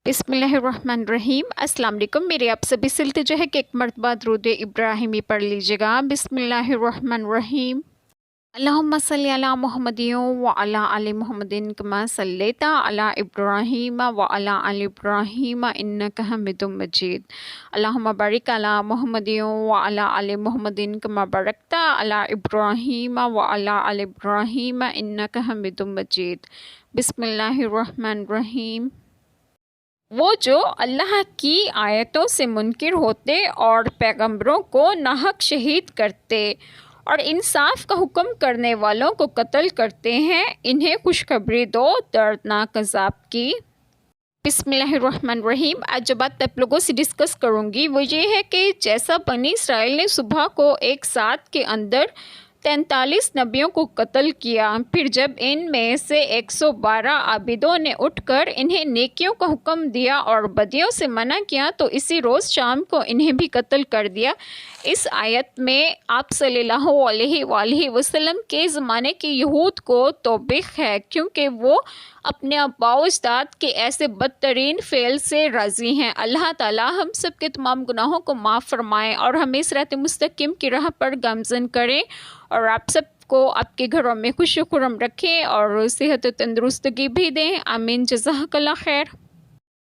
بسم اللہ الرحمن الرحیم۔ السلام علیکم، میرے آپ سبھی سے التجا ہے کہ ایک مرتبہ درود ابراہیمی پڑھ لیجیے گا۔ بسم اللہ الرحمن الرحیم۔ اللہم صلی علی محمد وعلی آل محمد کما صلیت علی ابراہیم وعلی آل ابراہیم انک حمید مجید۔ اللہم بارک علی محمد وعلی آل محمد کما بارکت علی ابراہیم وعلی آل ابراہیم انک حمید مجید۔ بسم اللہ الرحمن الرحیم۔ وہ جو اللہ کی آیتوں سے منکر ہوتے اور پیغمبروں کو ناحق شہید کرتے اور انصاف کا حکم کرنے والوں کو قتل کرتے ہیں، انہیں خوشخبری دو دردناک عذاب کی۔ بسم اللہ الرحمن الرحیم۔ آج جو بات آپ لوگوں سے ڈسکس کروں گی وہ یہ ہے کہ جیسا بنی اسرائیل نے صبح کو ایک ساتھ کے اندر 43 نبیوں کو قتل کیا، پھر جب ان میں سے 112 عابدوں نے اٹھ کر انہیں نیکیوں کا حکم دیا اور بدیوں سے منع کیا تو اسی روز شام کو انہیں بھی قتل کر دیا۔ اس آیت میں آپ صلی اللہ علیہ وآلہ وسلم کے زمانے کے یہود کو توبیخ ہے، کیونکہ وہ اپنے آباء و اجداد کے ایسے بدترین فعل سے راضی ہیں۔ اللہ تعالی ہم سب کے تمام گناہوں کو معاف فرمائے اور ہمیں صراط مستقیم کی راہ پر گامزن کریں، اور آپ سب کو آپ کے گھروں میں خوش و خرم رکھیں اور صحت و تندرستگی بھی دیں۔ آمین۔ جزاک اللہ خیر۔